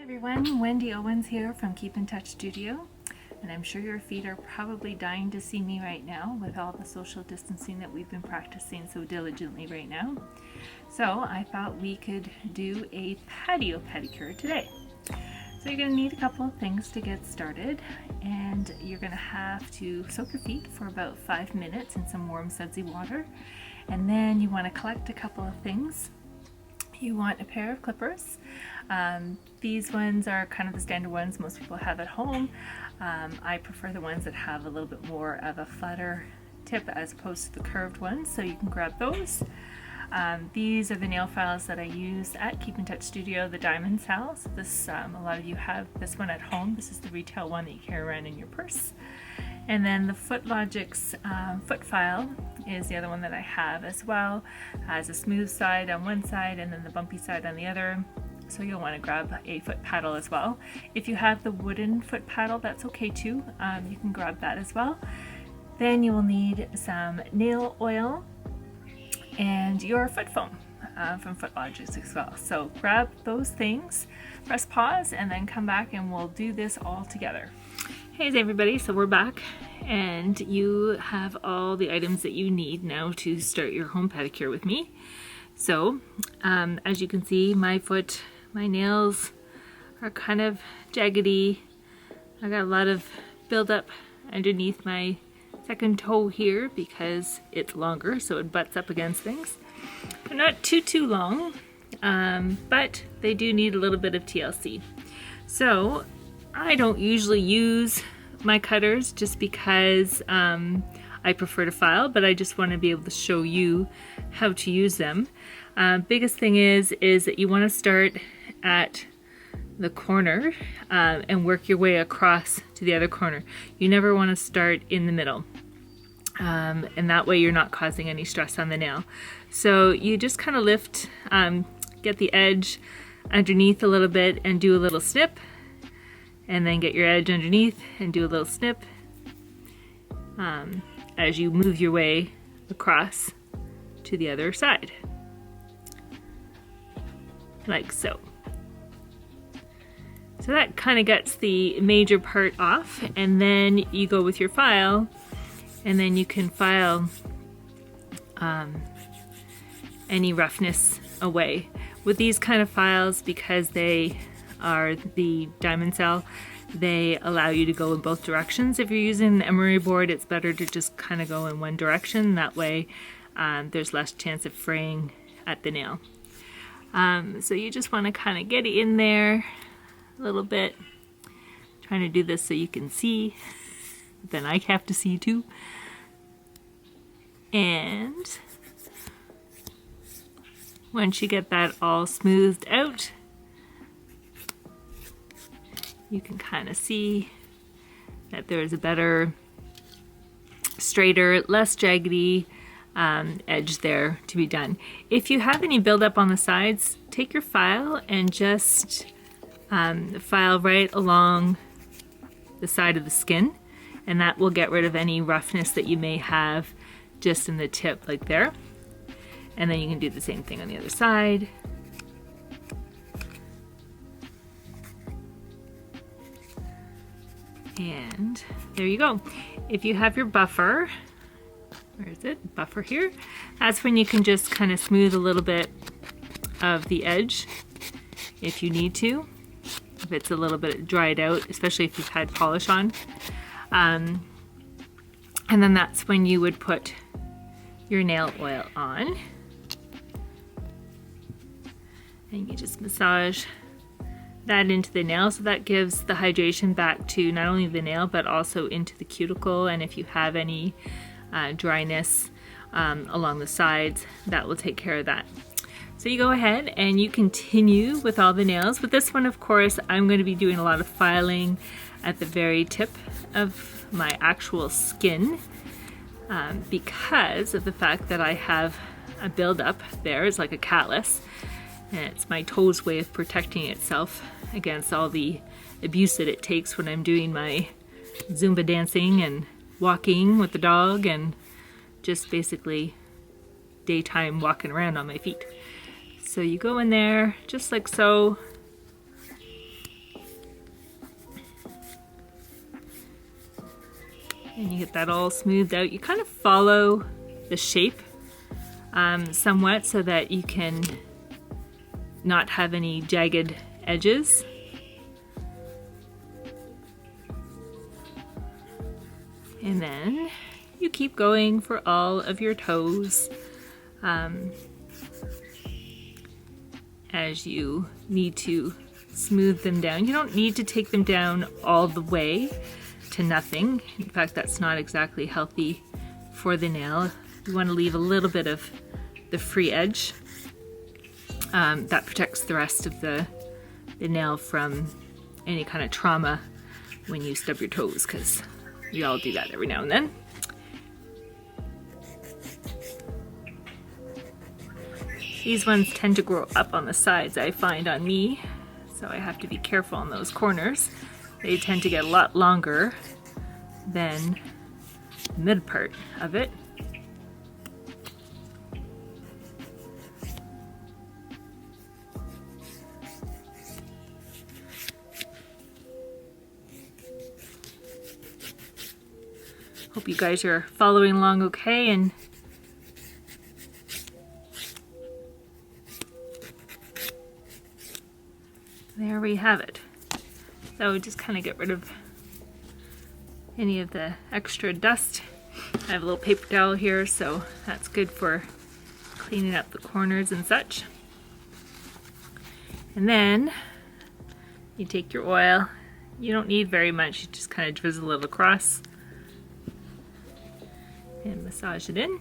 Everyone, Wendy Owens here from Keep in Touch Studio, and I'm sure your feet are probably dying to see me right now with all the social distancing that we've been practicing so diligently right now. So I thought we could do a patio pedicure today. So you're going to need a couple of things to get started, and you're going to have to soak your feet for about 5 minutes in some warm sudsy water, and then you want to collect a couple of things. You want a pair of clippers. These ones are kind of the standard ones most people have at home. I prefer the ones that have a little bit more of a flatter tip as opposed to the curved ones, so you can grab those. These are the nail files that I use at Keep in Touch Studio, the diamond files. This, a lot of you have this one at home. This is the retail one that you carry around in your purse. And then the Footlogic's foot file is the other one that I have as well. It has a smooth side on one side and then the bumpy side on the other. So you'll want to grab a foot paddle as well. If you have the wooden foot paddle, that's okay too. You can grab that as well. Then you will need some nail oil and your foot foam from Footlogic's as well. So grab those things, press pause, and then come back and we'll do this all together. Hey everybody, so we're back and you have all the items that you need now to start your home pedicure with me. So as you can see, my nails are kind of jaggedy. I got a lot of buildup underneath my second toe here because it's longer, so it butts up against things. They're not too long, but they do need a little bit of TLC. So I don't usually use my cutters just because I prefer to file, but I just want to be able to show you how to use them. Biggest thing is that you want to start at the corner and work your way across to the other corner. You never want to start in the middle. And that way you're not causing any stress on the nail. So you just kind of lift, get the edge underneath a little bit and do a little snip, and then get your edge underneath and do a little snip as you move your way across to the other side, like so. So that kind of gets the major part off, and then you go with your file, and then you can file any roughness away. With these kind of files, because they are the diamond cell, they allow you to go in both directions. If you're using an emery board, it's better to just kind of go in one direction. That way there's less chance of fraying at the nail. So you just want to kind of get it in there a little bit. I'm trying to do this so you can see, then I have to see too. And once you get that all smoothed out, you can kind of see that there's a better, straighter, less jaggedy edge there to be done. If you have any buildup on the sides, take your file and just file right along the side of the skin, and that will get rid of any roughness that you may have just in the tip like there. And then you can do the same thing on the other side. And there you go. If you have your buffer, where is it? Buffer here. That's when you can just kind of smooth a little bit of the edge if you need to, if it's a little bit dried out, especially if you've had polish on. And then that's when you would put your nail oil on. And you just massage that into the nail, so that gives the hydration back to not only the nail but also into the cuticle, and if you have any dryness along the sides, that will take care of that. So you go ahead and you continue with all the nails. With this one, of course, I'm going to be doing a lot of filing at the very tip of my actual skin because of the fact that I have a buildup there. It's like a callus, and it's my toe's way of protecting itself against all the abuse that it takes when I'm doing my Zumba dancing and walking with the dog and just basically daytime walking around on my feet. So you go in there just like so, and you get that all smoothed out. You kind of follow the shape somewhat so that you can not have any jagged edges. And then you keep going for all of your toes as you need to smooth them down. You don't need to take them down all the way to nothing. In fact, that's not exactly healthy for the nail. You want to leave a little bit of the free edge. That protects the rest of the nail from any kind of trauma when you stub your toes, because we all do that every now and then. These ones tend to grow up on the sides, I find, on me, so I have to be careful on those corners. They tend to get a lot longer than the mid part of it. Hope you guys are following along okay, and there we have it. So just kind of get rid of any of the extra dust. I have a little paper towel here, so that's good for cleaning up the corners and such. And then you take your oil. You don't need very much, you just kind of drizzle it across and massage it in.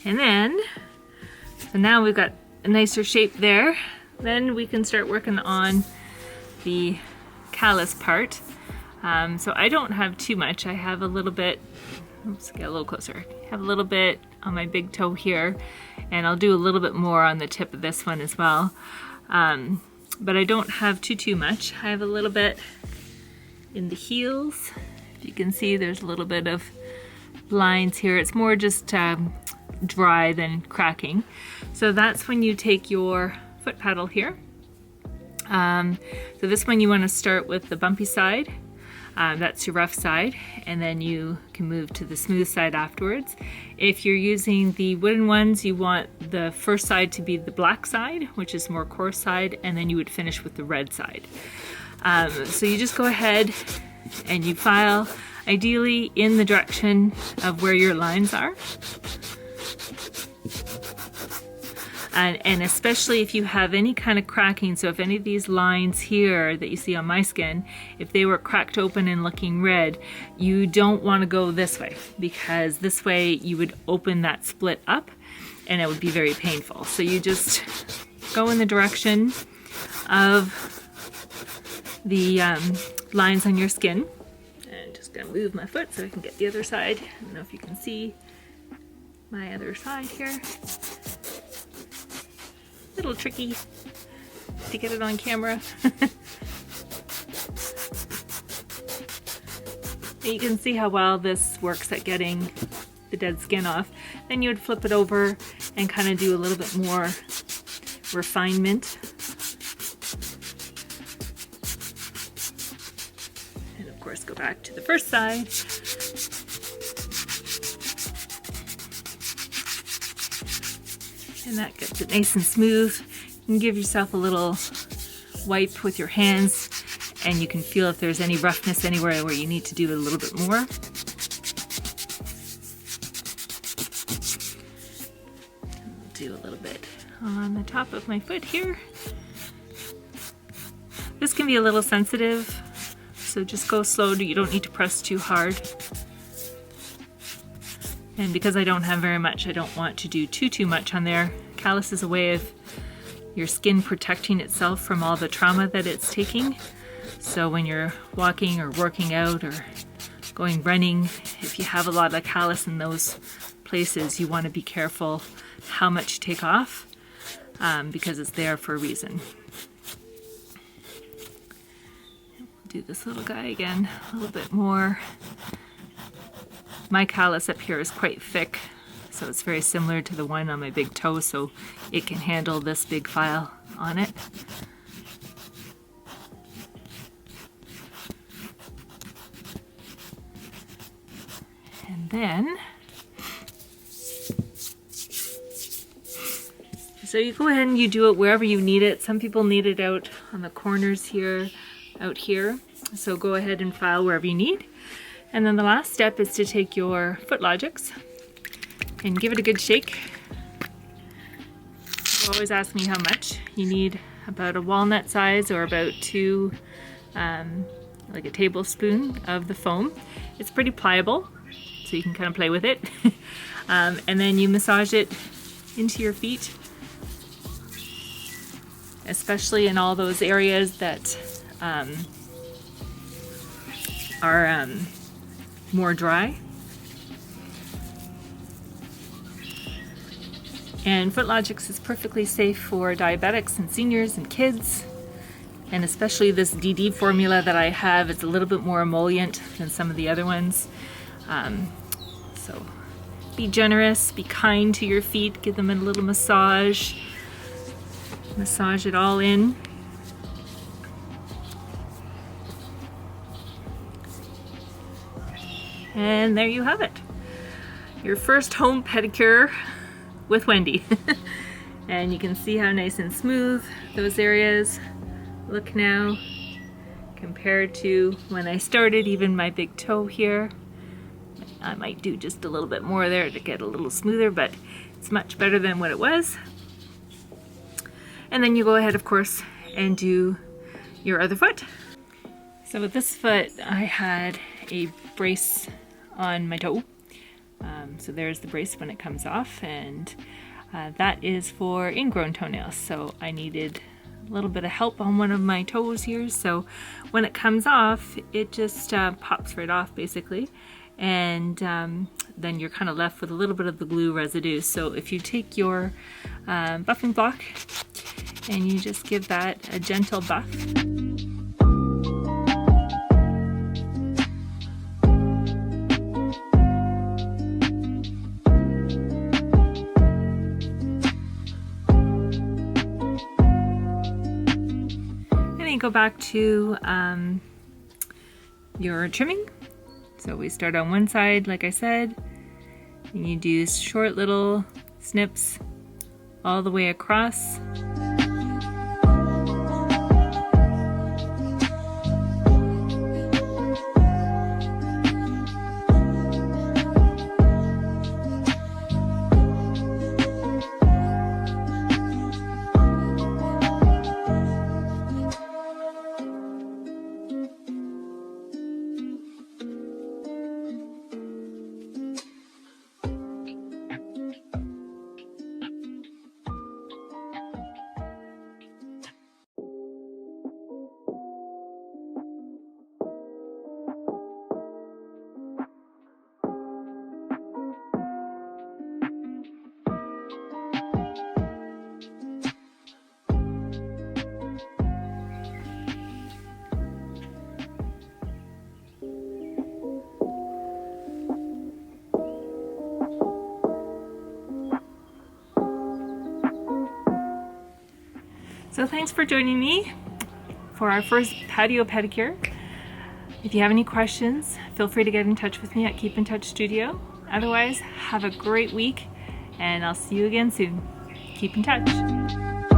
And then, so now we've got a nicer shape there. Then we can start working on the callus part. So I don't have too much. I have a little bit, let's get a little closer. I have a little bit on my big toe here, and I'll do a little bit more on the tip of this one as well. But I don't have too much. I have a little bit in the heels. If you can see, there's a little bit of lines here. It's more just dry than cracking. So that's when you take your foot paddle here. So this one you want to start with the bumpy side. That's your rough side, and then you can move to the smooth side afterwards. If you're using the wooden ones, you want the first side to be the black side, which is more coarse side, and then you would finish with the red side. So you just go ahead and you file, ideally in the direction of where your lines are. And especially if you have any kind of cracking, so if any of these lines here that you see on my skin, if they were cracked open and looking red, you don't want to go this way, because this way you would open that split up and it would be very painful. So you just go in the direction of the lines on your skin. And just gonna move my foot so I can get the other side. I don't know if you can see my other side here. Little tricky to get it on camera. You can see how well this works at getting the dead skin off. Then you would flip it over and kind of do a little bit more refinement. And of course go back to the first side. And that gets it nice and smooth. You can give yourself a little wipe with your hands, and you can feel if there's any roughness anywhere where you need to do a little bit more. I'll do a little bit on the top of my foot here. This can be a little sensitive, so just go slow. You don't need to press too hard. And because I don't have very much, I don't want to do too much on there. Callus is a way of your skin protecting itself from all the trauma that it's taking. So when you're walking or working out or going running, if you have a lot of callus in those places, you want to be careful how much you take off, because it's there for a reason. We'll do this little guy again a little bit more. My callus up here is quite thick, so it's very similar to the one on my big toe, so it can handle this big file on it. then, so you go ahead and you do it wherever you need it. Some people need it out on the corners here, out here. So go ahead and file wherever you need. And then the last step is to take your Footlogix and give it a good shake. You always ask me how much. You need about a walnut size or about two, like a tablespoon of the foam. It's pretty pliable, so you can kind of play with it. And then you massage it into your feet, especially in all those areas that are more dry. And Footlogix is perfectly safe for diabetics and seniors and kids. And especially this DD formula that I have, it's a little bit more emollient than some of the other ones. So be generous, be kind to your feet, give them a little massage. Massage it all in. And there you have it. Your first home pedicure with Wendy. And you can see how nice and smooth those areas look now compared to when I started. Even my big toe here, I might do just a little bit more there to get a little smoother, but it's much better than what it was. And then you go ahead, of course, and do your other foot. So with this foot, I had a brace on my toe. So there's the brace when it comes off, and that is for ingrown toenails. So I needed a little bit of help on one of my toes here. So when it comes off, it just pops right off basically. And then you're kind of left with a little bit of the glue residue. So if you take your buffing block and you just give that a gentle buff. Go back to your trimming. So we start on one side, like I said, and you do short little snips all the way across. So thanks for joining me for our first patio pedicure. If you have any questions, feel free to get in touch with me at Keep in Touch Studio. Otherwise, have a great week, and I'll see you again soon. Keep in touch.